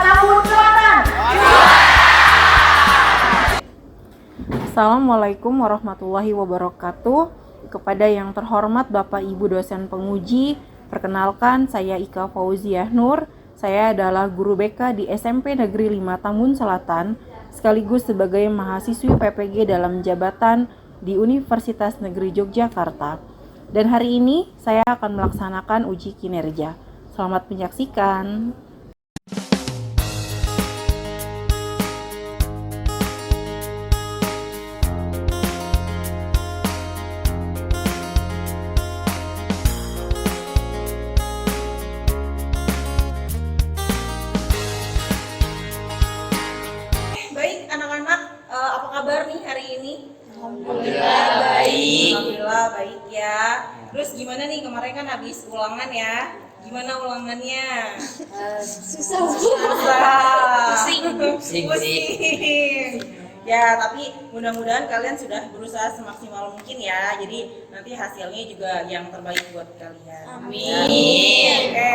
Tambun Selatan. Assalamualaikum warahmatullahi wabarakatuh. Kepada yang terhormat Bapak Ibu dosen penguji, perkenalkan saya Ika Fauziah Nur. Saya adalah guru BK di SMP Negeri 5 Tambun Selatan, sekaligus sebagai mahasiswi PPG dalam jabatan di Universitas Negeri Yogyakarta. Dan hari ini saya akan melaksanakan uji kinerja. Selamat menyaksikan. Baik anak-anak, apa kabar nih hari ini? Alhamdulillah baik. Alhamdulillah baik ya. Terus gimana nih, kemarin kan habis ulangan ya? Gimana ulangannya? Susah. Pusing. Ya, tapi mudah-mudahan kalian sudah berusaha semaksimal mungkin ya. Jadi nanti hasilnya juga yang terbaik buat kalian. Amin. Oke,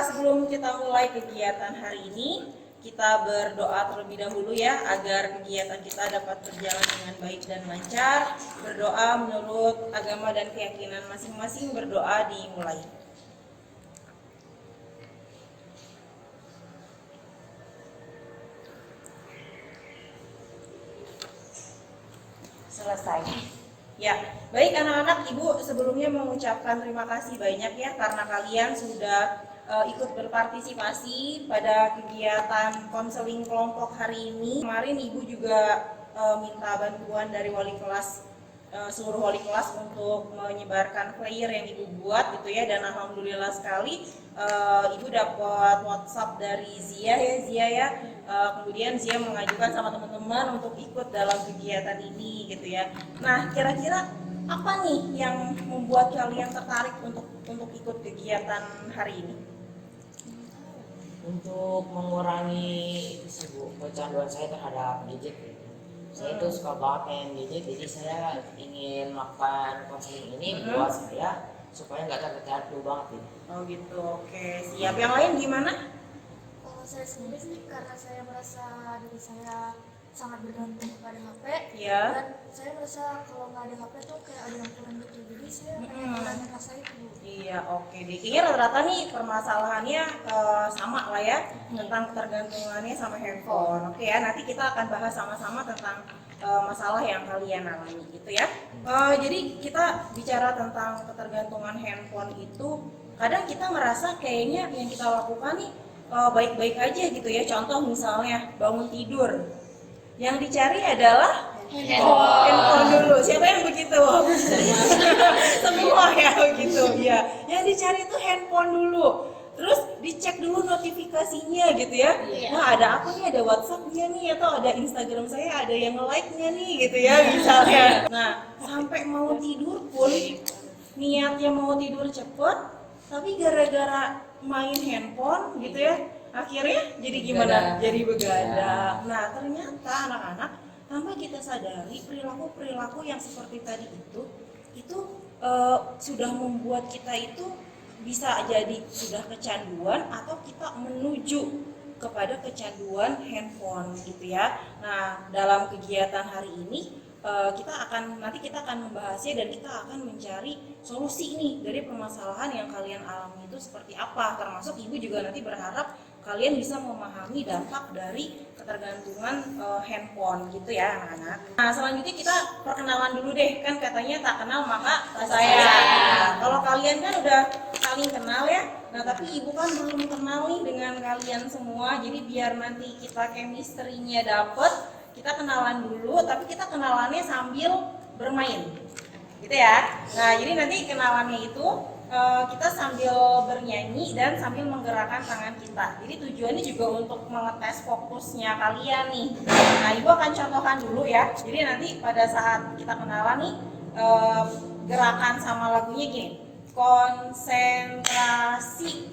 sebelum kita mulai kegiatan hari ini, kita berdoa terlebih dahulu ya, agar kegiatan kita dapat berjalan dengan baik dan lancar. Berdoa menurut agama dan keyakinan masing-masing, berdoa dimulai. Selesai. Ya, baik anak-anak, Ibu sebelumnya mengucapkan terima kasih banyak ya karena kalian sudah ikut berpartisipasi pada kegiatan konseling kelompok hari ini. Kemarin Ibu juga minta bantuan dari wali kelas, seluruh wali kelas untuk menyebarkan flyer yang Ibu buat gitu ya, dan alhamdulillah sekali Ibu dapat WhatsApp dari Zia ya. Kemudian Zia mengajukan sama teman-teman untuk ikut dalam kegiatan ini gitu ya. Nah, kira-kira apa nih yang membuat kalian tertarik untuk ikut kegiatan hari ini? Untuk mengurangi kecanduan saya terhadap gadget. Saya itu suka banget main gadget, jadi saya ingin melakukan konseling ini buat saya supaya nggak tercandu banget ini. Oh gitu, oke, siap. Yang lain gimana? Saya sendiri sih karena saya merasa diri saya sangat bergantung kepada HP. Iya. Dan saya merasa kalau nggak ada HP tuh kayak ada yang kurang gitu, jadi saya pengen ngurangin rasa itu. Iya, oke deh. Kayaknya rata-rata nih permasalahannya sama lah ya, tentang ketergantungannya sama handphone. Oke ya, nanti kita akan bahas sama-sama tentang masalah yang kalian alami gitu ya. Jadi kita bicara tentang ketergantungan handphone itu, kadang kita ngerasa kayaknya yang kita lakukan nih baik-baik aja gitu ya. Contoh misalnya bangun tidur, yang dicari adalah handphone dulu. Siapa yang begitu? Semua ya begitu ya. Yang dicari itu handphone dulu. Terus dicek dulu notifikasinya gitu ya. Nah, ada apa nih? Ada WhatsApp-nya nih, atau ada Instagram saya, ada yang like-nya nih gitu ya misalnya. Nah, sampai mau tidur pun niatnya mau tidur cepet, tapi gara-gara main handphone gitu ya, akhirnya jadi gimana? Jadi begadang. Nah, ternyata anak-anak, tanpa kita sadari, perilaku-perilaku yang seperti tadi itu sudah membuat kita itu bisa jadi sudah kecanduan atau kita menuju kepada kecanduan handphone gitu ya. Nah, dalam kegiatan hari ini nanti kita akan membahasnya, dan kita akan mencari solusi nih dari permasalahan yang kalian alami itu seperti apa. Termasuk Ibu juga nanti berharap kalian bisa memahami dampak dari ketergantungan handphone gitu ya anak-anak. Nah, selanjutnya kita perkenalan dulu deh, kan katanya tak kenal maka tak sayang. Nah, kalau kalian kan udah saling kenal ya, nah tapi Ibu kan belum kenal nih dengan kalian semua, jadi biar nanti kita chemistry-nya dapet, kita kenalan dulu, tapi kita kenalannya sambil bermain gitu ya. Nah, jadi nanti kenalannya itu kita sambil bernyanyi dan sambil menggerakkan tangan kita. Jadi tujuannya juga untuk mengetes fokusnya kalian nih. Nah, Ibu akan contohkan dulu ya. Jadi nanti pada saat kita kenalan nih, gerakan sama lagunya gini. Konsentrasi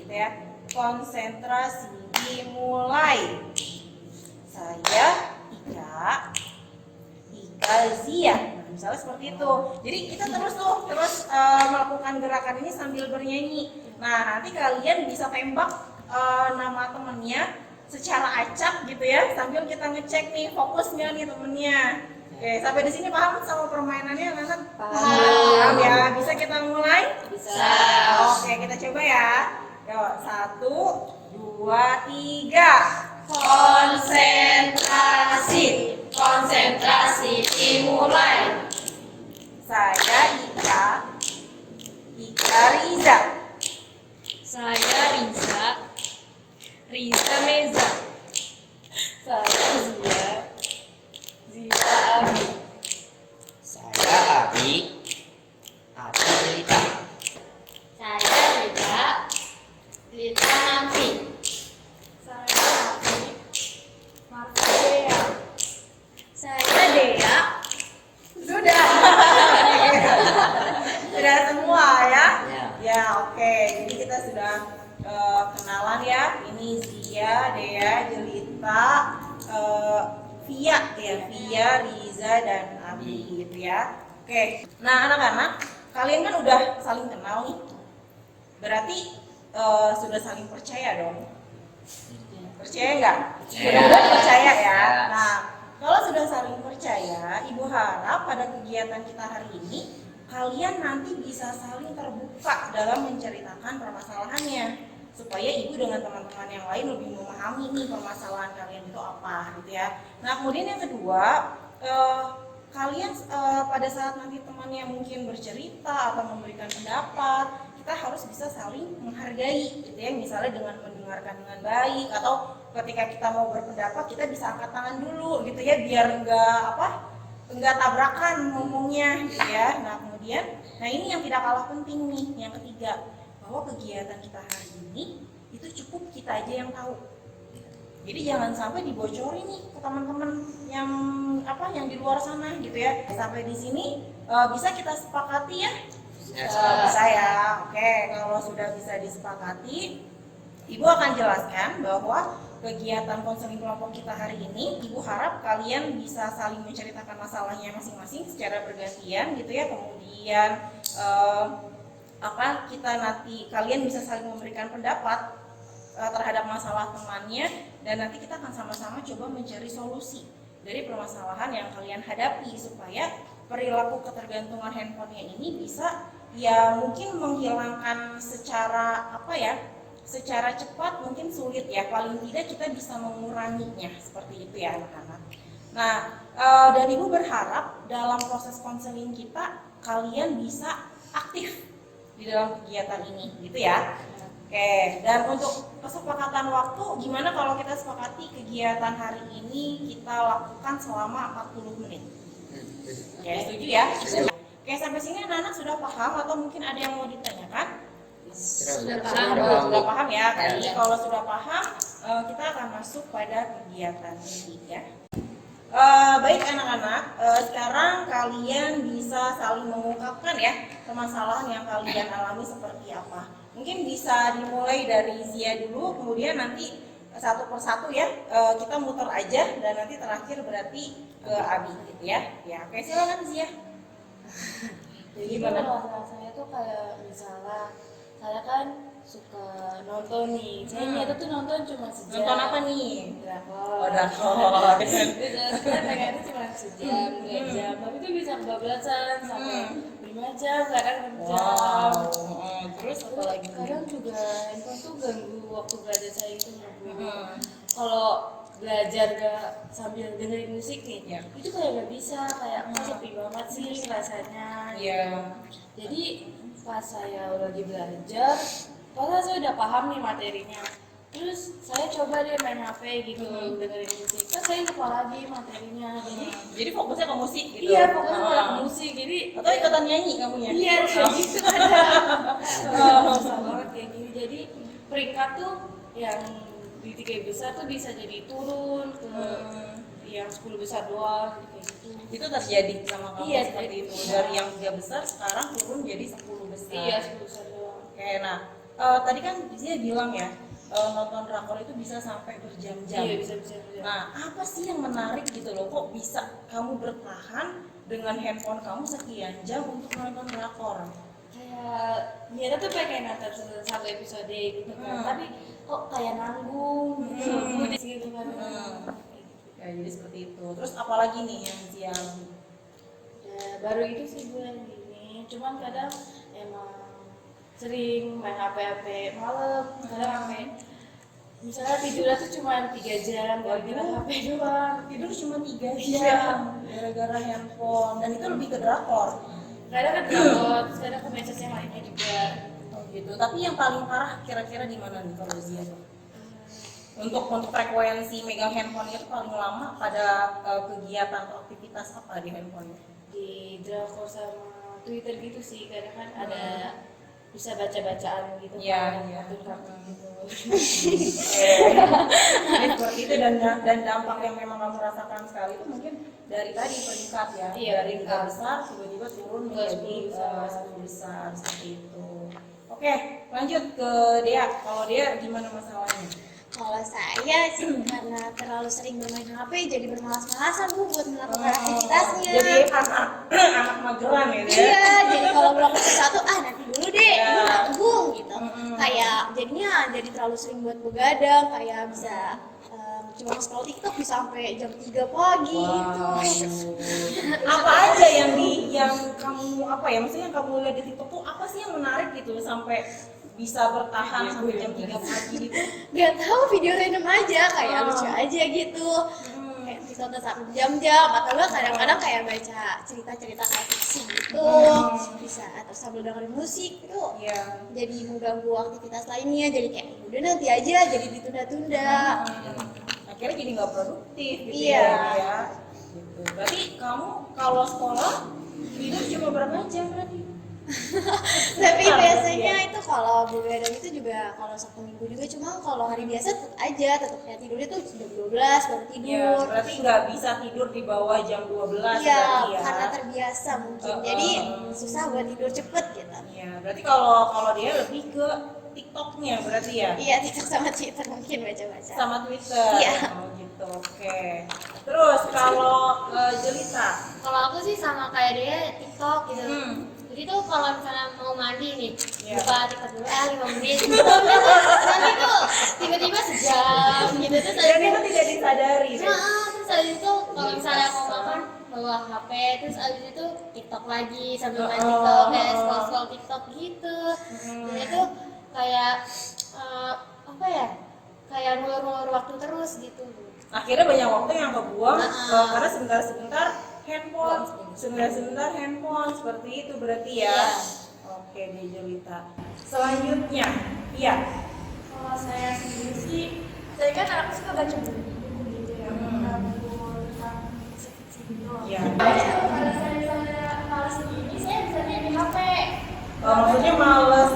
gitu ya. Konsentrasi, dimulai. Saya Ika Zia. Misalnya seperti itu. Jadi kita terus melakukan gerakan ini sambil bernyanyi. Nah, nanti kalian bisa tembak nama temennya secara acak gitu ya, sambil kita ngecek nih fokus nggak nih temennya. Oke, sampai di sini paham sama permainannya anak-anak? Paham ya, bisa kita mulai? Bisa. Oke, kita coba ya. Yuk, 1, 2, 3. Konsentrasi, konsentrasi dimulai. Saya Ika Riza. Saya Riza, Riza Meza. Saya Zia Abi. Saya Abi Lita. Saya Lita, Lita Nafi. Saya Marfia. Saya Dea. Sudah. Sudah semua ya? Ya. Ya, oke. Jadi kita sudah kenalan ya. Ini Zia, Dea, Jelita, Via ya, Via, Riza dan Abi gitu ya. Oke. Nah, anak-anak, kalian kan udah saling kenal nih. Berarti sudah saling percaya dong. Percaya nggak? Mudah-mudahan percaya ya. Nah, kalau sudah saling percaya, Ibu harap pada kegiatan kita hari ini kalian nanti bisa saling terbuka dalam menceritakan permasalahannya, supaya ibu dengan teman-teman yang lain lebih memahami nih permasalahan kalian itu apa gitu ya. Nah, kemudian yang kedua, kalian pada saat nanti temannya mungkin bercerita atau memberikan pendapat, kita harus bisa saling menghargai gitu ya, misalnya dengan mendengarkan dengan baik, atau ketika kita mau berpendapat kita bisa angkat tangan dulu gitu ya, biar enggak tabrakan ngomongnya gitu ya. Nah, kemudian ini yang tidak kalah penting nih, yang ketiga, bahwa kegiatan kita hari ini itu cukup kita aja yang tahu. Jadi jangan sampai dibocorin nih ke teman-teman yang di luar sana gitu ya. Sampai di sini bisa kita sepakati ya? Bisa ya. Oke, kalau sudah bisa disepakati, Ibu akan jelaskan bahwa kegiatan konseling kelompok kita hari ini, Ibu harap kalian bisa saling menceritakan masalahnya masing-masing secara bergantian gitu ya. Kemudian kita nanti kalian bisa saling memberikan pendapat terhadap masalah temannya, dan nanti kita akan sama-sama coba mencari solusi dari permasalahan yang kalian hadapi, supaya perilaku ketergantungan handphonenya ini bisa ya mungkin menghilangkan secara secara cepat, mungkin sulit ya, paling tidak kita bisa menguranginya, seperti itu ya anak-anak. Nah, dan Ibu berharap dalam proses konseling kita kalian bisa aktif di dalam kegiatan ini gitu ya. Oke, dan untuk kesepakatan waktu, gimana kalau kita sepakati kegiatan hari ini kita lakukan selama 40 menit? Oke, setuju ya? Oke, sampai sini anak-anak sudah paham atau mungkin ada yang mau ditanyakan? Sudah paham ya. Jadi kalau sudah paham, kita akan masuk pada kegiatan ini ya. Baik anak-anak, sekarang kalian bisa saling mengungkapkan ya permasalahan yang kalian alami seperti apa. Mungkin bisa dimulai dari Zia dulu, kemudian nanti satu persatu ya, kita muter aja, dan nanti terakhir berarti ke Abi gitu ya. Ya, oke, silakan Zia. Jadi kalau saya tuh kayak misalnya saya kan suka nonton nih, saya niatnya tuh nonton cuma sejam. Nonton apa nih? Drakor. Oh, drakor. Saya pengennya cuma sejam, 2 jam, tapi tuh bisa kebablasan sampai 5 jam, kadang 6 jam. Wow. Terus apa lagi? Kadang juga handphone tuh ganggu waktu belajar saya itu. Kalau belajar gak sambil dengerin musik nih, Ya. itu kayak gak bisa, kayak sepi banget sih rasanya. Iya. Jadi pas saya lagi belajar, padahal saya udah paham nih materinya, terus saya coba deh main HP gitu, dengerin musik, kan saya lupa lagi materinya. Jadi fokusnya ke musik gitu. Iya, pokoknya malah ke musik, jadi Atau ikutan nyanyi kamunya? iya kayak gitu ada. Susah banget kayak gini. Jadi peringkat tuh yang di 3 besar tuh bisa jadi turun ke yang 10 besar doang kayak gitu. Itu terjadi sama kamu Iya, seperti jadi- itu. Dari yang 3 besar sekarang turun jadi 10 besar. Iya, 10 besar doang. Oke, nah tadi kan dia bilang ya, nonton drakor itu bisa sampai berjam-jam. Iya, bisa. Nah, apa sih yang menarik gitu loh, kok bisa kamu bertahan dengan handphone kamu sekian jam untuk nonton drakor? kayak niatnya tuh pengen nonton satu episode gitu kan, tapi kok kayak nanggung gitu, udah gitu kan. Ya, jadi seperti itu. Terus apalagi nih yang Ya, baru itu sih bulan ini, cuman kadang emang sering main HP malam, kadang sampai misalnya tidurnya tuh cuma 3 jam, gara-gara HP doang. tidur cuma 3 Iya. jam gara-gara handphone, dan itu lebih ke drakor. Kadang kan drakor, terus kadang ke medsos yang lainnya juga. Oh gitu. Tapi yang paling parah kira-kira di mana nih kalau Zia tuh? Untuk frekuensi megang handphone itu paling lama pada kegiatan atau aktivitas apa di handphone? Di drakor sama Twitter gitu sih, kadang kan ada bisa baca-bacaan gitu Iya, kan, iya. kartun gitu. Jadi seperti itu, dan dampak yang memang kamu rasakan sekali itu mungkin dari tadi peringkat ya, Iya, dari peringkat. 5 besar tiba-tiba turun Ke menjadi 10 besar. 10 besar seperti itu. Oke, lanjut ke Dea. Kalau Dea gimana masalahnya? Kalau saya sih karena terlalu sering bermain HP jadi bermalas-malasan Bu buat melakukan aktivitasnya. Jadi anak mageran ya Dea? Iya, jadi kalau melakukan sesuatu nanti dulu deh, Iya. dulu nanggung gitu. Kayak jadinya jadi terlalu sering buat begadang, kayak bisa cuma scroll TikTok bisa sampai jam 3 pagi gitu. Apa aja yang kamu maksudnya yang kamu lihat di TikTok tuh apa sih yang menarik gitu sampai bisa bertahan sampai jam 3 pagi gitu? Gak tahu, video random aja kayak lucu aja gitu. Kayak ditonton sampai jam-jam atau enggak kadang-kadang kayak baca cerita-cerita kayak fiksi gitu. Bisa atau sambil dengerin musik itu. Iya. Jadi mengganggu aktivitas lainnya, jadi kayak udah nanti aja, jadi ditunda-tunda. Akhirnya jadi nggak produktif gitu Iya. ya. Gitu. Berarti kamu kalau sekolah tidur cuma berapa jam berarti? Tapi Iya, biasanya iya. itu kalau begadang itu juga kalau Sabtu Minggu juga, cuma kalau hari biasa tetap kayak tidurnya tuh jam 12 baru Iya, tidur. berarti nggak bisa tidur di bawah jam 12 Iya, berarti ya. karena terbiasa mungkin. Jadi susah buat tidur cepet gitu. Iya, berarti kalau dia lebih ke TikToknya berarti ya? Iya, TikTok sama Twitter mungkin baca-baca. Sama Twitter. Iya. Oh gitu, oke. Terus kalau Jelita, Kalau aku sih sama kayak dia TikTok gitu. Hmm. Jadi tuh kalau misalnya mau mandi nih, Iya. buka TikTok dulu 5 menit. Nanti tuh tiba-tiba sejam gitu terus dan habis itu tidak disadari deh. terus habis itu kalau misalnya mau makan bawa HP, terus habis itu TikTok lagi sambil main TikTok, kayak scroll TikTok gitu. Dan itu kayak apa ya? Kayak ngulur-ngulur waktu terus gitu. Akhirnya banyak waktu yang kebuang Nah. karena sebentar-sebentar handphone, sebentar-sebentar handphone, seperti itu berarti ya. Iya. Oke, di Jelita. Selanjutnya, iya. Kalau saya sendiri sih, saya kan anaknya suka baca buku gitu ya, buku tentang fiksi gitu. Iya. Kalau saya misalnya malas begini, saya bisa main di HP. Maksudnya males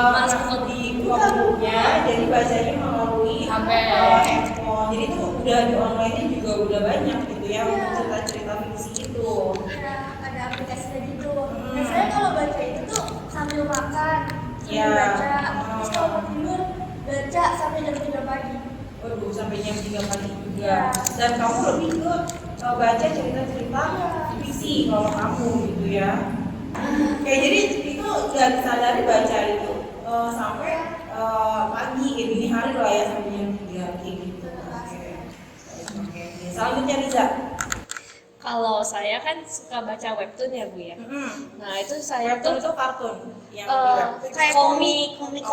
Males di bukunya, jadi bacanya melalui handphone. Jadi itu udah di online juga udah banyak gitu ya untuk cerita-cerita fiksi itu. Ada aplikasinya gitu. Biasanya kalau baca itu tuh sambil makan, Iya. sambil baca, terus kalau mau tidur baca sampai jam 3 pagi. Waduh, sampai jam 3 pagi juga. Dan kamu lebih ke baca cerita-cerita fiksi kalau kamu gitu ya. Oke, jadi itu nggak disadari baca itu sampai pagi, kayak dini hari lah ya, sampai jam 3 kayak gitu. Oke. Selanjutnya Riza. Kalau saya kan suka baca webtoon ya Bu ya. Nah itu saya Webtoon tuh itu kartun yang kayak komik. komik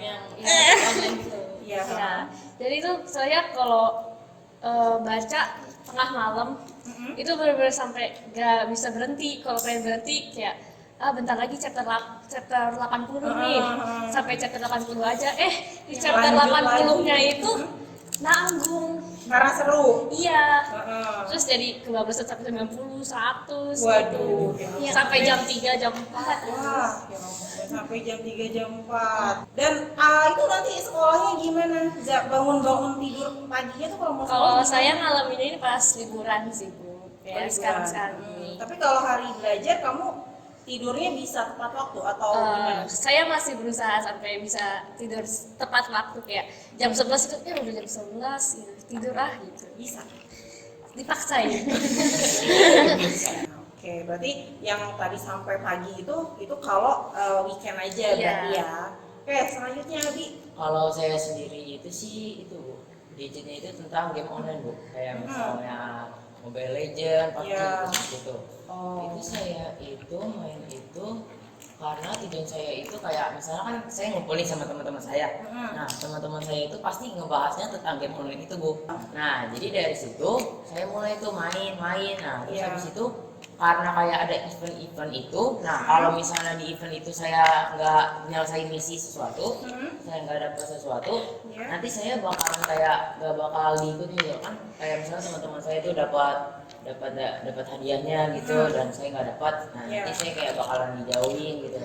yang online gitu. Iya. Ya. Jadi itu saya kalau baca tengah malam itu benar-benar sampai gak bisa berhenti. Kalau pengen berhenti kayak bentar lagi chapter 80 nih, sampai chapter 80 aja. Di chapter Lanjut 80-nya lagi. itu nanggung. karena seru. Iya. Heeh. Terus jadi kebablasan sampai 90, 100 Waduh. gitu. Sampai jam 3, jam 4. Wah, ya ampun, sampai jam 3 jam 4. Dan itu nanti sekolahnya gimana? Bangun-bangun tidur paginya tuh kalau mau Kalau sekolah saya gimana? ngalamin ini pas liburan sih Bu. Kayak sekarang-sekarang ini. Tapi kalau hari belajar kamu tidurnya bisa tepat waktu atau gimana? Saya masih berusaha sampai bisa tidur tepat waktu kayak jam 11 itu udah jam 11 gitu. Tidur gitu. Bisa. Dipaksa ya. Oke. Oke, berarti yang tadi sampai pagi itu kalau weekend aja berarti ya. Oke, selanjutnya Abi. Kalau saya sendiri itu sih itu Bu, gadgetnya itu tentang game online Bu, kayak misalnya Mobile Legend, PUBG gitu. Itu saya itu main itu karena tujuan saya itu kayak misalnya kan saya ngumpulin sama teman-teman saya. Nah, teman-teman saya itu pasti ngebahasnya tentang game online itu Bu. Nah, jadi dari situ saya mulai tuh main-main. Nah, terus habis itu karena kayak ada event-event itu, nah kalau misalnya di event itu saya nggak nyelesain misi sesuatu, saya nggak dapat sesuatu, nanti saya bakalan kayak nggak bakal diikutin gitu kan, kayak misalnya teman-teman saya itu dapat hadiahnya gitu dan saya nggak dapat, nah nanti saya kayak bakalan dijauhin gitu.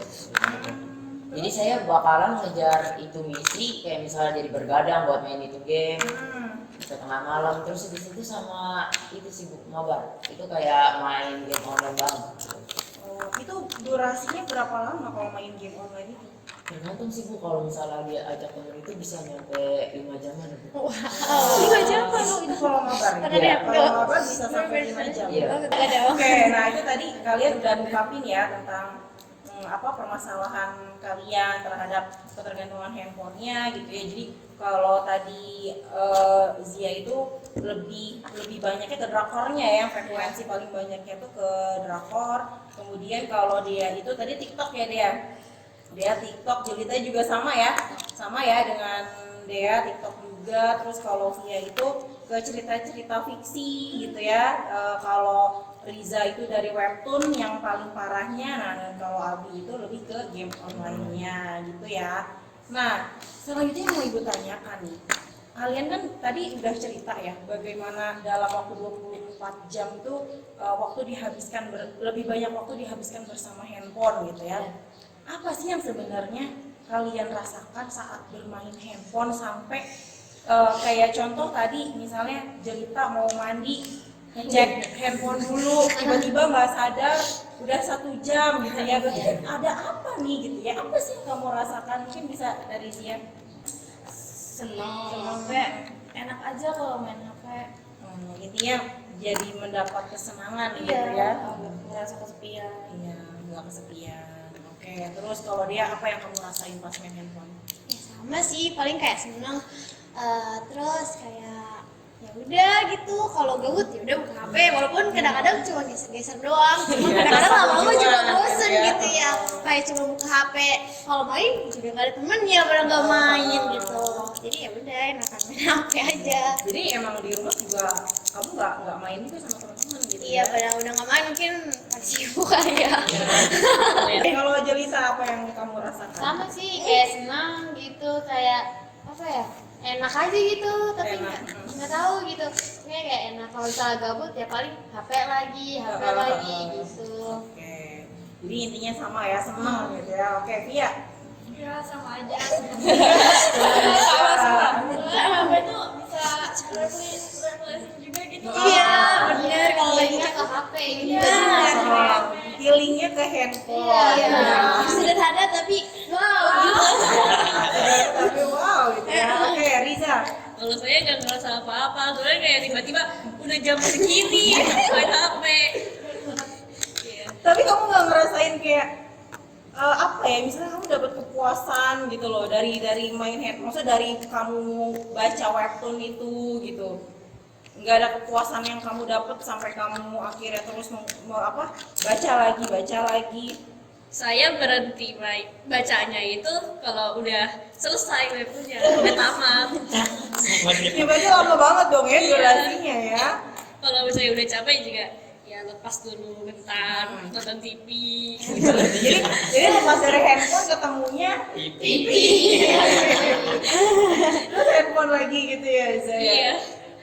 Jadi saya bakalan ngejar itu misi, kayak misalnya jadi bergadang buat main itu game ke tengah malam, terus di situ sama itu sih Bu, mabar. Itu kayak main game online banget. Itu durasinya berapa lama kalau main game online itu? Tergantung sih Bu, kalau misalnya dia ajak temen itu bisa nyampe 5 jaman Bu. Wow, 5 jam. Itu kalau mabar ya? Kalau mabar bisa sampai 5 jam. Iya. Oke, nah itu tadi kalian udah ngungkapin ya tentang permasalahan kalian terhadap ketergantungan handphonenya gitu ya. Jadi kalau tadi Zia itu lebih banyaknya ke drakornya ya, frekuensi paling banyaknya itu ke drakor. Kemudian kalau dia itu tadi TikTok ya dia TikTok, Jelita juga sama ya dengan dia TikTok juga. Terus kalau Zia itu ke cerita-cerita fiksi gitu ya. Kalau Riza itu dari webtoon yang paling parahnya, nah dan kalau Abi itu lebih ke game online-nya gitu ya. Nah, selanjutnya yang mau Ibu tanyakan nih, kalian kan tadi udah cerita ya bagaimana dalam waktu 24 jam itu waktu dihabiskan lebih banyak waktu dihabiskan bersama handphone gitu ya. Apa sih yang sebenarnya kalian rasakan saat bermain handphone sampai kayak contoh tadi misalnya Jelita mau mandi ngecek handphone dulu, tiba-tiba nggak sadar udah 1 jam gitu ya. Ada apa nih gitu ya? Apa sih yang kamu rasakan? Mungkin bisa dari Zia. Seneng, kayak enak aja kalau main HP. Intinya jadi mendapat kesenangan gitu Iya, ya. ngerasa kesepian. Iya, nggak kesepian. Oke, terus kalau dia apa yang kamu rasain pas main handphone? Ya sama sih, paling kayak seneng. Terus kayak ya udah gitu, kalau gabut ya udah buka HP, walaupun kadang-kadang cuma geser-geser doang, cuma kadang-kadang lama-lama juga bosen gitu ya, kayak cuma buka HP. Kalau main juga gak ada temennya, pada nggak main gitu, jadi ya udah enakan main HP aja. Jadi emang di rumah juga kamu nggak main juga sama teman-teman gitu Iya, ya? pada udah nggak main mungkin masih sibuk kali ya. Kalau Jelita apa yang kamu rasakan? Sama sih, kayak senang gitu, kayak apa ya, enak aja gitu, tapi nggak tahu gitu, kayak enak. Kalau misalnya gabut ya paling HP lagi gitu. Oke, jadi intinya sama ya, senang gitu ya. Oke, Via. Ya sama aja. HP tuh bisa refreshing juga gitu. Iya, bener, kalau lagi ke HP gitu. Healingnya ke handphone. Iya, sederhana tapi wow gitu. Tapi wow gitu ya. Oke, Riza. Kalau saya nggak ngerasa apa-apa, soalnya kayak tiba-tiba udah jam segini main HP. Tapi kamu nggak ngerasain kayak apa ya? Misalnya kamu dapat kepuasan gitu loh dari main handphone, maksudnya dari kamu baca webtoon itu gitu. Nggak ada kepuasan yang kamu dapat sampai kamu akhirnya terus mau baca lagi. Saya berhenti bacanya itu kalau udah selesai webtoonnya, udah tamat. Ya berarti lama banget dong ya durasinya ya. Kalau misalnya udah capek juga ya lepas dulu bentar, nonton TV. Jadi lepas dari handphone ketemunya TV. terus handphone lagi gitu ya Zaya. Iya.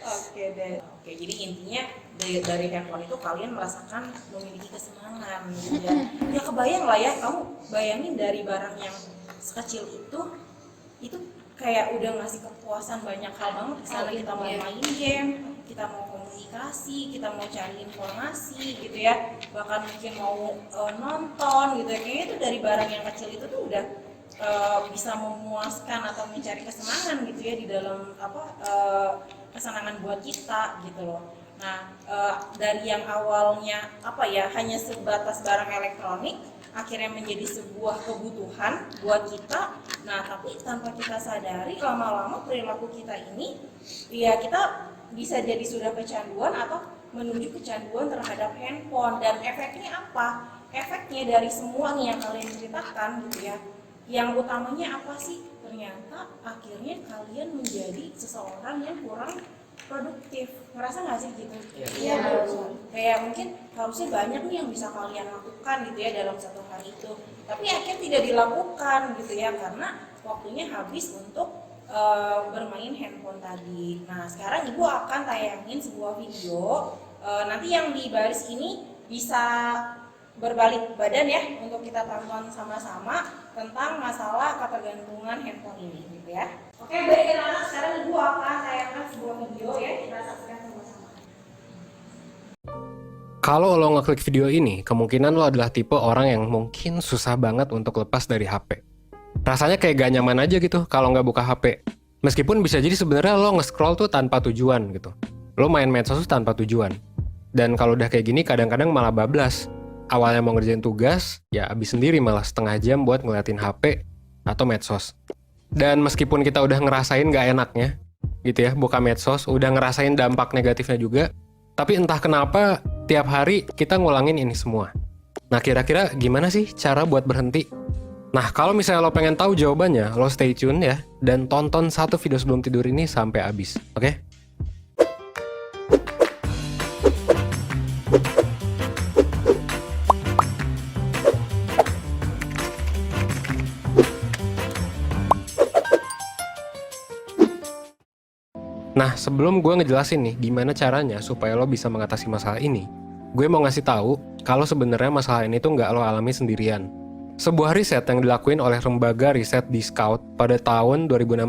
Oke deh. Oke, jadi intinya dari handphone itu kalian merasakan memiliki kesenangan gitu ya. Ya kebayang lah ya, kamu bayangin dari barang yang sekecil itu kayak udah ngasih kepuasan banyak hal banget. Misalnya kita mau main game, kita mau komunikasi, kita mau cari informasi gitu ya, bahkan mungkin mau nonton gitu ya. Kayaknya itu dari barang yang kecil itu tuh udah bisa memuaskan atau mencari kesenangan gitu ya di dalam kesenangan buat kita gitu loh. Nah, dari yang awalnya hanya sebatas barang elektronik, akhirnya menjadi sebuah kebutuhan buat kita. Nah, tapi tanpa kita sadari, lama-lama perilaku kita ini, ya kita bisa jadi sudah kecanduan atau menuju kecanduan terhadap handphone. Dan efeknya apa? Efeknya dari semua nih yang kalian ceritakan gitu ya, yang utamanya apa sih? Ternyata akhirnya kalian menjadi seseorang yang kurang produktif. Ngerasa nggak sih gitu? Iya. Kayak mungkin harusnya banyak nih yang bisa kalian lakukan gitu ya dalam satu hari itu, tapi akhirnya tidak dilakukan gitu ya, karena waktunya habis untuk bermain handphone tadi. Nah, sekarang ibu akan tayangin sebuah video, nanti yang di baris ini bisa berbalik badan ya, untuk kita tonton sama-sama tentang masalah ketergantungan handphone ini gitu ya. Oke, baik anak-anak, sekarang ibu akan tayangkan sebuah video ya, kita saksikan sama-sama. Kalau lo ngeklik video ini, kemungkinan lo adalah tipe orang yang mungkin susah banget untuk lepas dari HP. Rasanya kayak gak nyaman aja gitu kalau nggak buka HP. Meskipun bisa jadi sebenarnya lo nge-scroll tuh tanpa tujuan gitu. Lo main medsos tuh tanpa tujuan. Dan kalau udah kayak gini kadang-kadang malah bablas. Awalnya mau ngerjain tugas, ya abis sendiri malah setengah jam buat ngeliatin HP atau medsos. Dan meskipun kita udah ngerasain gak enaknya, gitu ya, buka medsos, udah ngerasain dampak negatifnya juga, tapi entah kenapa tiap hari kita ngulangin ini semua. Nah, kira-kira gimana sih cara buat berhenti? Nah, kalau misalnya lo pengen tahu jawabannya, lo stay tune ya, dan tonton satu video sebelum tidur ini sampai habis, oke? Nah, sebelum gue ngejelasin nih gimana caranya supaya lo bisa mengatasi masalah ini, gue mau ngasih tahu kalau sebenarnya masalah ini tuh nggak lo alami sendirian. Sebuah riset yang dilakuin oleh lembaga riset di Scout pada tahun 2016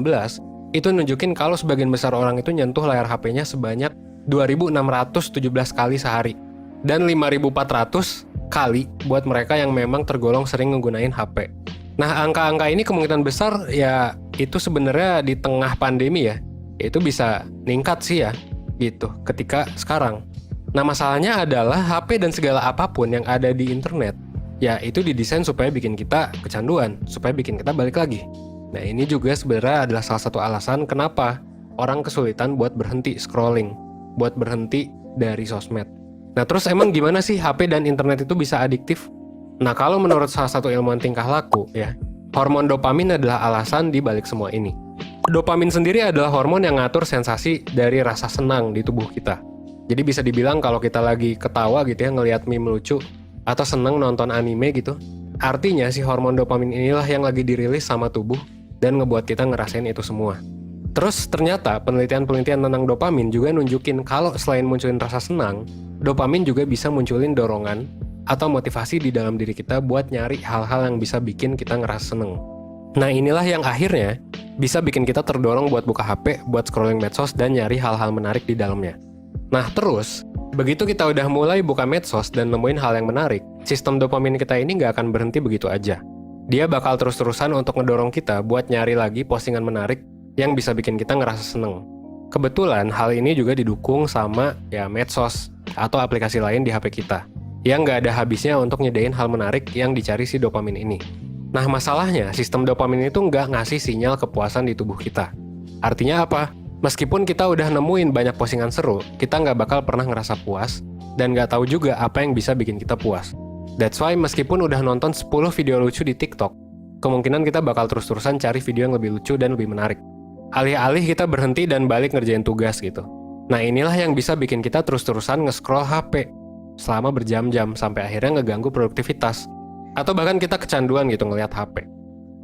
itu nunjukin kalau sebagian besar orang itu nyentuh layar HP-nya sebanyak 2.617 kali sehari dan 5.400 kali buat mereka yang memang tergolong sering menggunain HP. Nah, angka-angka ini kemungkinan besar ya itu sebenarnya di tengah pandemi ya, itu bisa ningkat sih ya, gitu, ketika sekarang. Nah, masalahnya adalah HP dan segala apapun yang ada di internet, ya itu didesain supaya bikin kita kecanduan, supaya bikin kita balik lagi. Nah, ini juga sebenarnya adalah salah satu alasan kenapa orang kesulitan buat berhenti scrolling, buat berhenti dari sosmed. Nah, terus emang gimana sih HP dan internet itu bisa adiktif? Nah, kalau menurut salah satu ilmuwan tingkah laku ya, hormon dopamin adalah alasan di balik semua ini. Dopamin sendiri adalah hormon yang ngatur sensasi dari rasa senang di tubuh kita. Jadi bisa dibilang kalau kita lagi ketawa gitu ya, ngelihat meme lucu, atau senang nonton anime gitu, artinya si hormon dopamin inilah yang lagi dirilis sama tubuh dan ngebuat kita ngerasain itu semua. Terus ternyata penelitian-penelitian tentang dopamin juga nunjukin kalau selain munculin rasa senang, dopamin juga bisa munculin dorongan atau motivasi di dalam diri kita buat nyari hal-hal yang bisa bikin kita ngerasa seneng. Nah, inilah yang akhirnya bisa bikin kita terdorong buat buka HP, buat scrolling medsos, dan nyari hal-hal menarik di dalamnya. Nah, terus, begitu kita udah mulai buka medsos dan nemuin hal yang menarik, sistem dopamin kita ini nggak akan berhenti begitu aja. Dia bakal terus-terusan untuk ngedorong kita buat nyari lagi postingan menarik yang bisa bikin kita ngerasa seneng. Kebetulan, hal ini juga didukung sama ya medsos atau aplikasi lain di HP kita, yang nggak ada habisnya untuk nyedain hal menarik yang dicari si dopamin ini. Nah, masalahnya, sistem dopamin itu nggak ngasih sinyal kepuasan di tubuh kita. Artinya apa? Meskipun kita udah nemuin banyak postingan seru, kita nggak bakal pernah ngerasa puas, dan nggak tahu juga apa yang bisa bikin kita puas. That's why meskipun udah nonton 10 video lucu di TikTok, kemungkinan kita bakal terus-terusan cari video yang lebih lucu dan lebih menarik. Alih-alih kita berhenti dan balik ngerjain tugas gitu. Nah, inilah yang bisa bikin kita terus-terusan nge-scroll HP selama berjam-jam sampai akhirnya ngeganggu produktivitas. Atau bahkan kita kecanduan gitu ngelihat HP.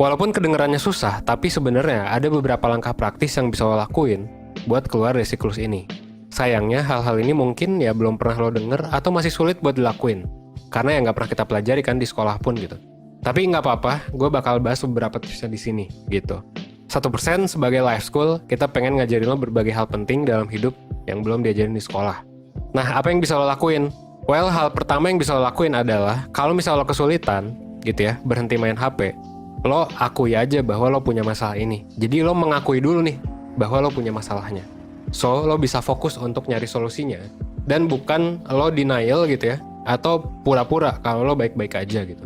Walaupun kedengarannya susah, tapi sebenarnya ada beberapa langkah praktis yang bisa lo lakuin buat keluar dari siklus ini. Sayangnya hal-hal ini mungkin ya belum pernah lo denger atau masih sulit buat dilakuin. Karena ya nggak pernah kita pelajari kan di sekolah pun gitu. Tapi nggak apa-apa, gue bakal bahas beberapa tipsnya di sini gitu. 1% sebagai life school, kita pengen ngajarin lo berbagai hal penting dalam hidup yang belum diajarin di sekolah. Nah, apa yang bisa lo lakuin? Well, hal pertama yang bisa lo lakuin adalah kalau misalnya lo kesulitan, gitu ya, berhenti main HP, lo akui aja bahwa lo punya masalah ini. Jadi lo mengakui dulu nih bahwa lo punya masalahnya. So, lo bisa fokus untuk nyari solusinya dan bukan lo denial gitu ya, atau pura-pura kalau lo baik-baik aja gitu.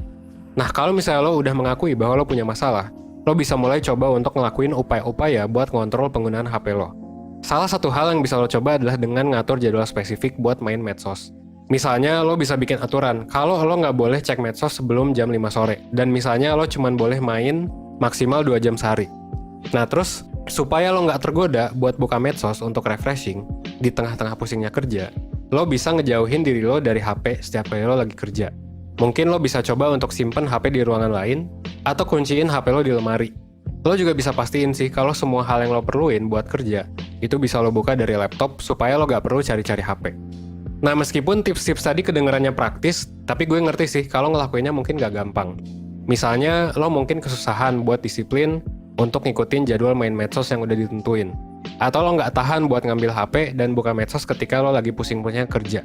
Nah, kalau misalnya lo udah mengakui bahwa lo punya masalah, lo bisa mulai coba untuk ngelakuin upaya-upaya buat ngontrol penggunaan HP lo. Salah satu hal yang bisa lo coba adalah dengan ngatur jadwal spesifik buat main medsos. Misalnya lo bisa bikin aturan kalau lo nggak boleh cek medsos sebelum jam 5 sore, dan misalnya lo cuma boleh main maksimal 2 jam sehari. Nah terus, supaya lo nggak tergoda buat buka medsos untuk refreshing di tengah-tengah pusingnya kerja, lo bisa ngejauhin diri lo dari HP setiap kali lo lagi kerja. Mungkin lo bisa coba untuk simpen HP di ruangan lain, atau kunciin HP lo di lemari. Lo juga bisa pastiin sih kalau semua hal yang lo perluin buat kerja, itu bisa lo buka dari laptop supaya lo nggak perlu cari-cari HP. Nah meskipun tips-tips tadi kedengarannya praktis, tapi gue ngerti sih kalau ngelakuinnya mungkin nggak gampang. Misalnya lo mungkin kesusahan buat disiplin untuk ngikutin jadwal main medsos yang udah ditentuin. Atau lo nggak tahan buat ngambil HP dan buka medsos ketika lo lagi pusing-pusingnya kerja.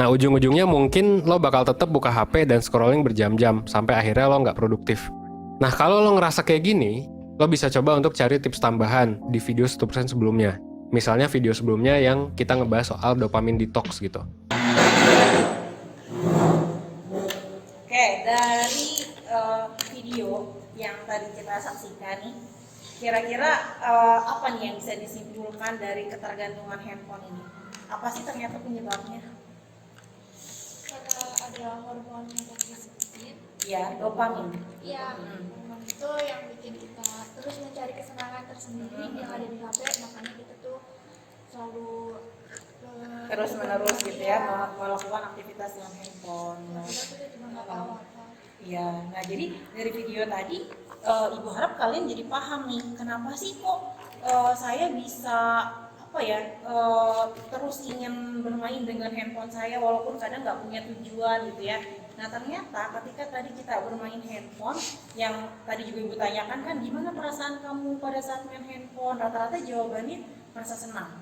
Nah ujung-ujungnya mungkin lo bakal tetap buka HP dan scrolling berjam-jam sampai akhirnya lo nggak produktif. Nah kalau lo ngerasa kayak gini, lo bisa coba untuk cari tips tambahan di video 1% sebelumnya. Misalnya video sebelumnya yang kita ngebahas soal dopamin detox gitu. Oke, dari video yang tadi kita saksikan nih, kira-kira apa nih yang bisa disimpulkan dari ketergantungan handphone ini? Apa sih ternyata penyebabnya? Karena ada hormon yang disebut Ya, dopamin. ya hormon itu yang bikin kita terus mencari kesenangan tersendiri yang ada di HP, makanya kita tuh selalu Terus menerus gitu ya, melakukan aktivitas dengan handphone. Nah, padahal kita juga nggak tahu apa. iya, nah jadi dari video tadi Ibu harap kalian jadi paham nih, kenapa sih kok saya bisa apa ya terus ingin bermain dengan handphone saya walaupun kadang nggak punya tujuan gitu ya. Nah ternyata ketika tadi kita bermain handphone, yang tadi juga Ibu tanyakan kan gimana perasaan kamu pada saat main handphone, rata-rata jawabannya merasa senang.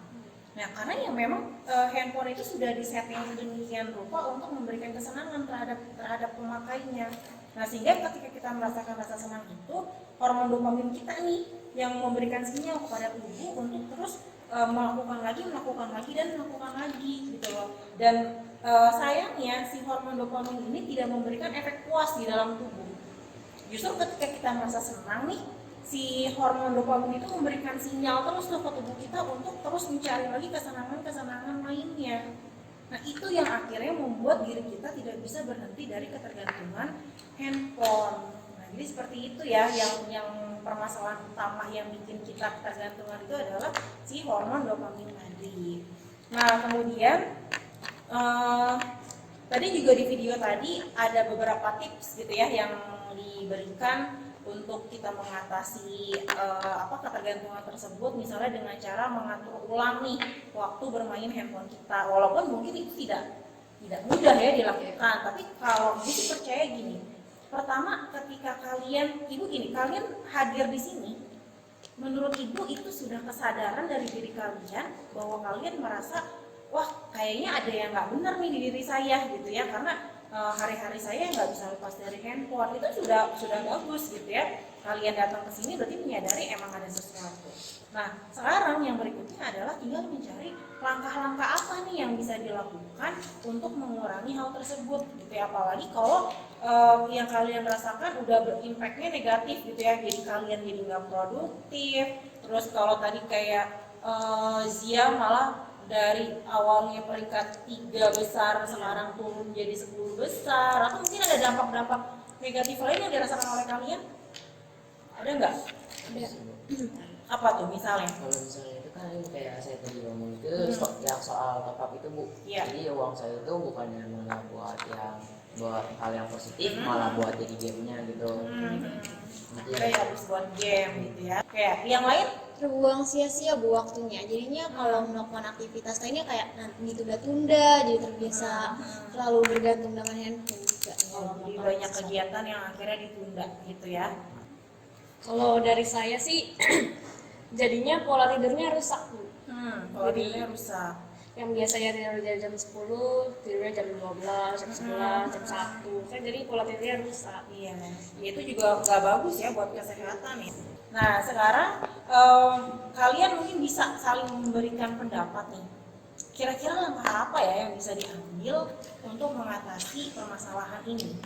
Nah karena ya memang handphone itu sudah disetting sedemikian rupa untuk memberikan kesenangan terhadap pemakainya. Nah sehingga ketika kita merasakan rasa senang itu, hormon dopamin kita nih yang memberikan sinyal kepada tubuh untuk terus melakukan lagi gitu loh. Dan sayangnya si hormon dopamin ini tidak memberikan efek puas di dalam tubuh. Justru ketika kita merasa senang nih, si hormon dopamin itu memberikan sinyal terus ke tubuh kita untuk terus mencari lagi kesenangan lainnya. Nah itu yang akhirnya membuat diri kita tidak bisa berhenti dari ketergantungan handphone. Nah jadi seperti itu ya, yang permasalahan utama yang bikin kita ketergantungan itu adalah si hormon dopamin tadi. Nah kemudian tadi juga di video tadi ada beberapa tips gitu ya yang diberikan untuk kita mengatasi ketergantungan tersebut, misalnya dengan cara mengatur ulang nih waktu bermain handphone kita, walaupun mungkin itu tidak mudah ya dilakukan, tapi kalau Ibu sih percaya gini, pertama ketika kalian hadir di sini, menurut Ibu itu sudah kesadaran dari diri kalian bahwa kalian merasa wah kayaknya ada yang nggak benar nih di diri saya gitu ya, karena hari-hari saya nggak bisa lepas dari handphone. Itu sudah bagus gitu ya, kalian datang ke sini berarti menyadari emang ada sesuatu. Nah sekarang yang berikutnya adalah tinggal mencari langkah-langkah apa nih yang bisa dilakukan untuk mengurangi hal tersebut gitu ya, apalagi kalau yang kalian rasakan udah berimpaknya negatif gitu ya, jadi kalian jadi nggak produktif. Terus kalau tadi kayak Zia malah dari awalnya peringkat 3 besar sekarang turun jadi 10 besar, atau mungkin ada dampak-dampak negatif lain yang dirasakan oleh kalian? Ada nggak? Ada. Apa tuh misalnya? Kalau misalnya itu kan kayak saya tadi ngomong itu yang soal top up itu Bu. Iya. Jadi uang saya itu bukannya malah buat hal yang positif, malah buat jadi gamenya gitu. Akhirnya harus buat game gitu ya. Kayak yang lain? Terbuang sia-sia Bu waktunya, jadinya kalau melakukan aktivitas lainnya kayak ditunda-tunda, jadi terbiasa selalu bergantung dengan handphone juga. Jadi banyak kegiatan yang akhirnya ditunda gitu ya. Kalau dari saya sih jadinya pola tidurnya rusak Bu. Kalau tidurnya rusak. Yang biasanya tidur dari jam 10, tidurnya jam 12, jam 11, jam 1. Kan jadi pola tidurnya rusak. Iya, itu juga nggak bagus ya buat kesehatan ya. Nah sekarang kalian mungkin bisa saling memberikan pendapat nih. Kira-kira langkah apa ya yang bisa diambil untuk mengatasi permasalahan ini?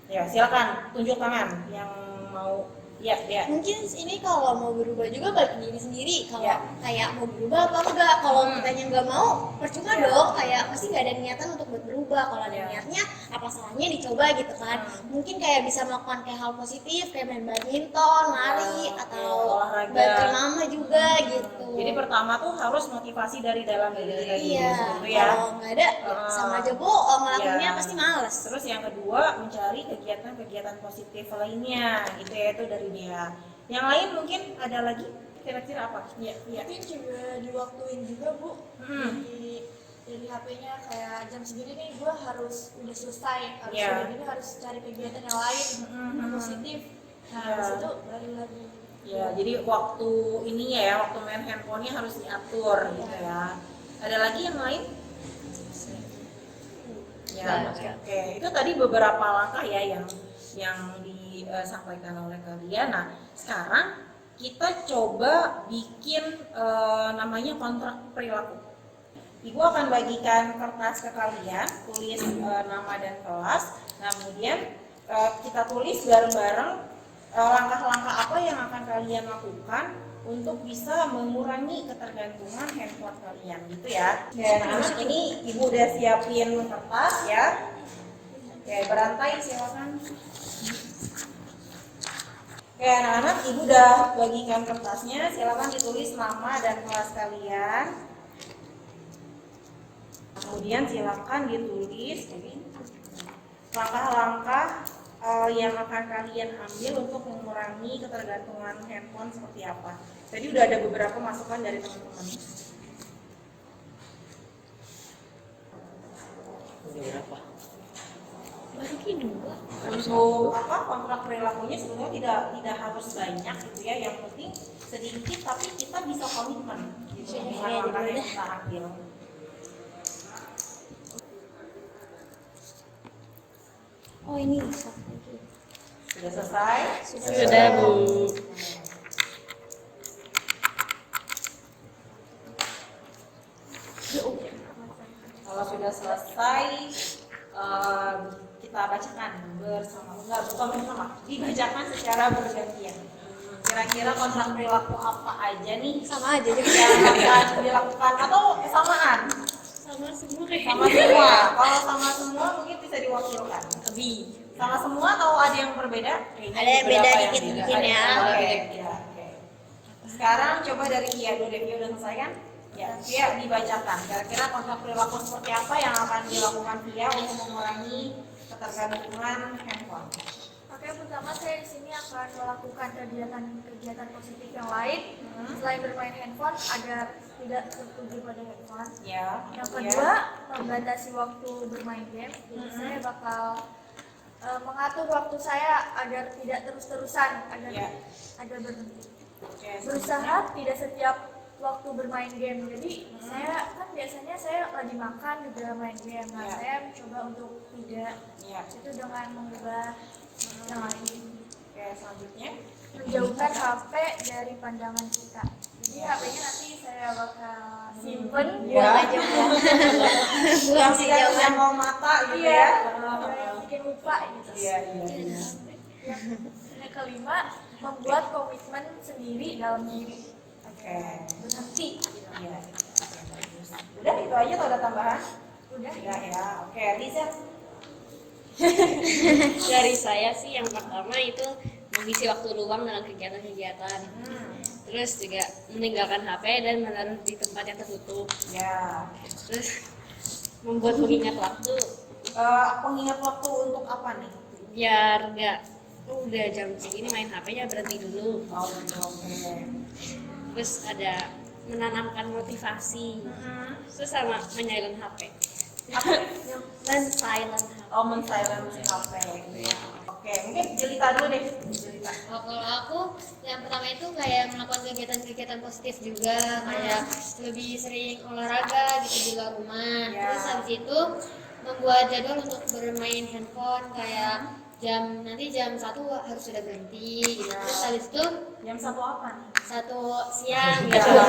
Ya, silakan tunjuk tangan yang mau. Ya. Mungkin ini kalau mau berubah juga balik ke diri sendiri. Kalau Ya. kayak mau berubah apa enggak, kalau kitanya nggak mau, percuma Ya. dong. Kayak pasti nggak ada niatan untuk buat berubah. Kalau ada Ya. niatnya, apa salahnya dicoba gitu kan? Mungkin kayak bisa melakukan kayak hal positif, kayak main badminton, lari, Ya, atau olahraga. bantu mama juga gitu. Jadi pertama tuh harus motivasi dari dalam diri kita dulu, Iya, gitu ya. kalau nggak ada, ya sama aja bohong, ngelakuinnya Iya. pasti males. Terus yang kedua, mencari kegiatan-kegiatan positif lainnya, gitu ya, itu dari dia. Yang lain mungkin ada lagi, kira-kira apa? Iya. Mungkin juga diwaktuin juga Bu. Dari HP-nya kayak jam segini nih gue harus udah selesai, harus Iya. udah gini harus cari kegiatan yang lain yang positif. Nah Iya. habis itu balik lagi. Ya, jadi waktu ininya ya, waktu main handphonenya harus diatur, gitu ya. Ada lagi yang lain? Ya, oke. Itu tadi beberapa langkah ya yang disampaikan oleh kalian. Nah, sekarang kita coba bikin namanya kontrak perilaku. Ibu akan bagikan kertas ke kalian, tulis nama dan kelas. Nah, kemudian kita tulis bareng-bareng langkah-langkah apa yang akan kalian lakukan untuk bisa mengurangi ketergantungan handphone kalian, gitu ya. Dan anak ini ibu udah siapin kertas ya. Oke, berantai silakan. Oke, anak-anak, ibu udah bagikan kertasnya. Silakan ditulis nama dan kelas kalian. Kemudian silakan ditulis langkah-langkah yang akan kalian ambil untuk mengurangi ketergantungan handphone seperti apa. Tadi udah ada beberapa masukan dari teman-teman. Udah berapa? Untuk kontrak perilakunya sebenarnya tidak harus banyak gitu ya. Yang penting sedikit tapi kita bisa komitmen gitu dengan langkah yang kita ambil. Oh ini satu lagi. Sudah selesai? Sudah, Bu. Kalau sudah selesai, kita bacakan bersama. Enggak, bukan bersama. Dibacakan secara bergantian. Kira-kira kontrak perilaku apa aja nih Sama aja juga. yang akan dilakukan atau kesamaan? Sama semua kayak Sama semua. Kalau sama semua mungkin bisa diwakilkan. Sama semua atau ada yang berbeda? Ada yang beda dikit mungkin ya. Oke. Sekarang coba dari Kia dulu deh. Kia udah selesai kan? Ya, Kia dibacakan. Kira-kira kontrak perilaku seperti apa yang akan dilakukan Kia untuk mengurangi ketergantungan handphone? Oke, pertama saya di sini akan melakukan kegiatan positif yang lain selain bermain handphone agar tidak tertuju pada handphone. Ya. Yang kemudian? kedua, membatasi waktu bermain game. Jadi saya bakal mengatur waktu saya agar tidak terus-terusan, agar Ya. berhenti. Oke, Berusaha tidak setiap waktu bermain game. Jadi saya kan biasanya saya lagi makan juga main game. Nah, Ya. saya mencoba untuk tidak Ya. itu dengan mengubah yang lain. Oke, selanjutnya. Menjauhkan HP dari pandangan kita. Jadi HP-nya nanti saya bakal simpen Ya. Aja buang. Yang tidak menjangkau mata gitu ya. yang bikin lupa gitu. Iya. Yang kelima, membuat komitmen sendiri dalam diri. Oke. Berhenti. Iya. Udah itu aja atau ada tambahan? Udah. Udah ya. Oke, Lisa. Dari saya sih yang pertama itu mengisi waktu luang dengan kegiatan-kegiatan. Terus juga meninggalkan HP dan menaruh di tempat yang tertutup. Ya. Terus membuat pengingat waktu Pengingat waktu untuk apa nih? biar nggak udah jam segini main HP-nya berhenti dulu. Oh, oke. Terus ada menanamkan motivasi. Terus sama menyalakan HP. Apa? Men-silent HP. Oh, men-silence HP. Oke, mungkin Jelita dulu deh. Jelita. Oh, kalau aku yang pertama itu kayak melakukan kegiatan-kegiatan positif juga, kayak lebih sering olahraga gitu di luar rumah. Ya. Terus habis itu membuat jadwal untuk bermain handphone kayak nanti jam 1 harus sudah berhenti gitu. Terus habis itu Jam 1 apa nih? 1 siang Ya. gitu.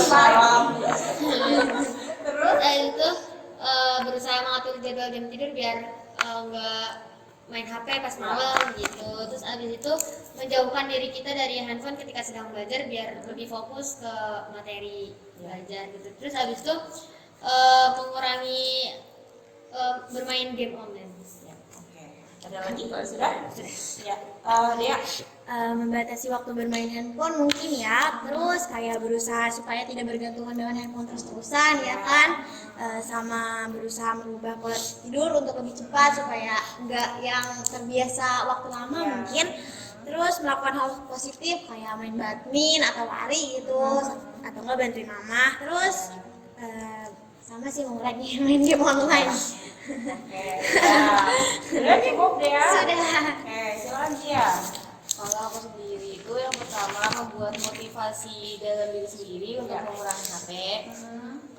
Malam. Terus habis itu berusaha mengatur jadwal jam tidur biar nggak main HP pas malam gitu. Terus abis itu menjauhkan diri kita dari handphone ketika sedang belajar biar lebih fokus ke materi belajar gitu. Terus abis itu mengurangi bermain game online. Ya, oke. Ada lagi kalau sudah? Ya. Dea. Membatasi waktu bermain handphone mungkin ya, terus kayak berusaha supaya tidak bergantungan dengan handphone terus-terusan ya kan, sama berusaha merubah pola tidur untuk lebih cepat supaya nggak yang terbiasa waktu lama mungkin, terus melakukan hal positif kayak main badminton atau lari gitu, atau nggak bantuin mama, terus sama sih mengurangi main game online. Sudah cukup ya? Sudah. Oke, silakan Cia. Kalau aku sendiri itu yang pertama membuat motivasi dalam diri sendiri untuk mengurangi HP.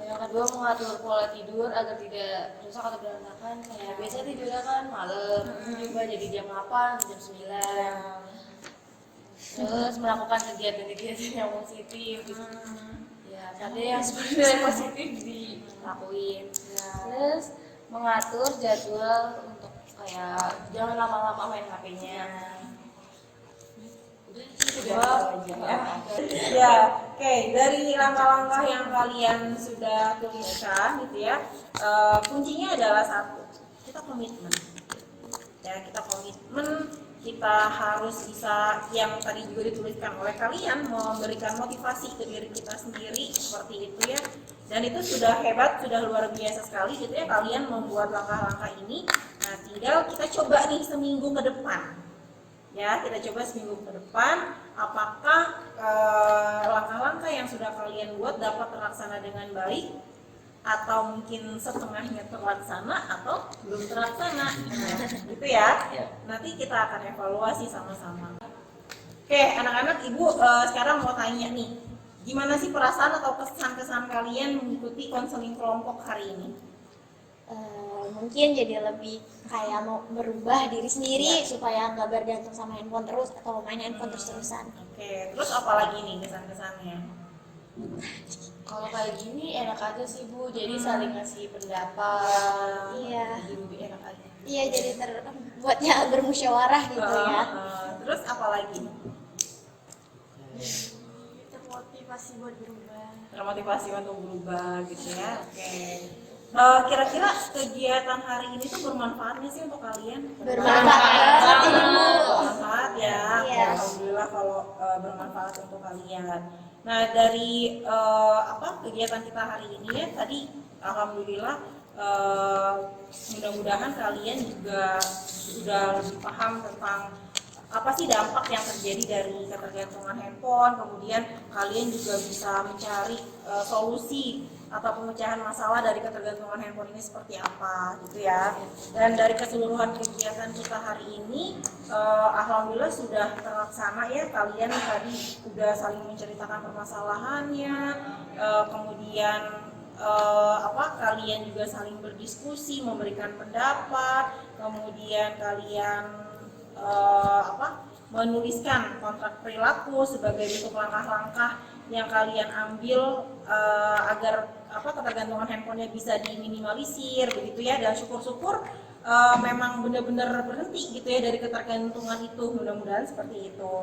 Yang kedua mengatur pola tidur agar tidak rusak atau berantakan. Kayak biasa tidurnya kan malam, coba jadi jam 8, jam 9. Terus melakukan kegiatan-kegiatan yang positif. Ya, ada yang sebenarnya positif dilakuin. Terus mengatur jadwal untuk kayak jangan lama-lama main HP-nya. Ya, oke. Dari langkah-langkah yang kalian sudah tuliskan, gitu ya, kuncinya adalah satu, kita komitmen. Ya, kita komitmen, kita harus bisa yang tadi juga dituliskan oleh kalian, memberikan motivasi ke diri kita sendiri seperti itu ya. Dan itu sudah hebat, sudah luar biasa sekali, gitu ya, kalian membuat langkah-langkah ini. Nah, tinggal kita coba nih seminggu ke depan. Ya, kita coba seminggu ke depan apakah langkah-langkah yang sudah kalian buat dapat terlaksana dengan baik atau mungkin setengahnya terlaksana atau belum terlaksana. Gitu ya. Nanti kita akan evaluasi sama-sama. Oke, anak-anak, Ibu sekarang mau tanya nih, gimana sih perasaan atau kesan-kesan kalian mengikuti konseling kelompok hari ini? Mungkin jadi lebih kayak mau berubah diri sendiri supaya nggak bergantung sama handphone terus atau main handphone terus-terusan. Oke, terus apa lagi nih kesan-kesannya? Kalau kayak gini enak aja sih Bu, jadi saling ngasih pendapat. Iya. Jadi lebih enak aja. Iya, jadi buatnya bermusyawarah gitu ya. Terus apa lagi? Termotivasi buat berubah. Termotivasi untuk berubah gitu ya. Oke. Kira-kira kegiatan hari ini tuh bermanfaat nggak sih untuk kalian? Bermanfaat ya. Iya. Alhamdulillah kalau bermanfaat untuk kalian. Nah, dari kegiatan kita hari ini ya tadi alhamdulillah mudah-mudahan kalian juga sudah lebih paham tentang apa sih dampak yang terjadi dari ketergantungan handphone, kemudian kalian juga bisa mencari solusi atau pemecahan masalah dari ketergantungan handphone ini seperti apa gitu ya. Dan dari keseluruhan kegiatan kita hari ini alhamdulillah sudah terlaksana ya, kalian tadi sudah saling menceritakan permasalahannya, kemudian kalian juga saling berdiskusi, memberikan pendapat, kemudian kalian menuliskan kontrak perilaku sebagai bentuk langkah-langkah yang kalian ambil agar ketergantungan handphonenya bisa diminimalisir begitu ya, dan syukur-syukur memang benar-benar berhenti gitu ya dari ketergantungan itu, mudah-mudahan seperti itu.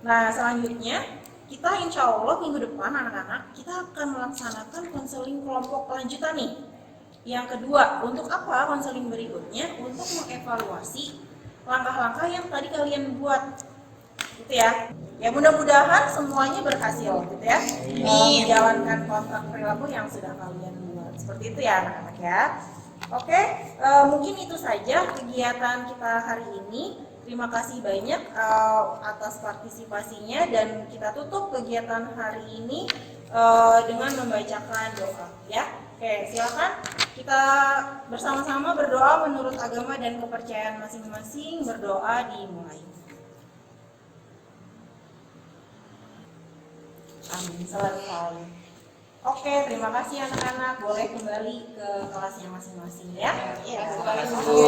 Nah, selanjutnya kita insya Allah minggu depan anak-anak kita akan melaksanakan konseling kelompok lanjutan nih. Yang kedua, untuk apa konseling berikutnya? Untuk mengevaluasi langkah-langkah yang tadi kalian buat gitu ya. Ya mudah-mudahan semuanya berhasil gitu ya, menjalankan kontrak perilaku yang sudah kalian buat. Seperti itu ya anak-anak ya. Oke, mungkin itu saja kegiatan kita hari ini. Terima kasih banyak atas partisipasinya, dan kita tutup kegiatan hari ini dengan membacakan doa ya. Oke, silakan kita bersama-sama berdoa menurut agama dan kepercayaan masing-masing. Berdoa dimulai. Amin. Selesai. Oke, terima kasih anak-anak. Boleh kembali ke kelasnya masing-masing ya. Iya. Oke.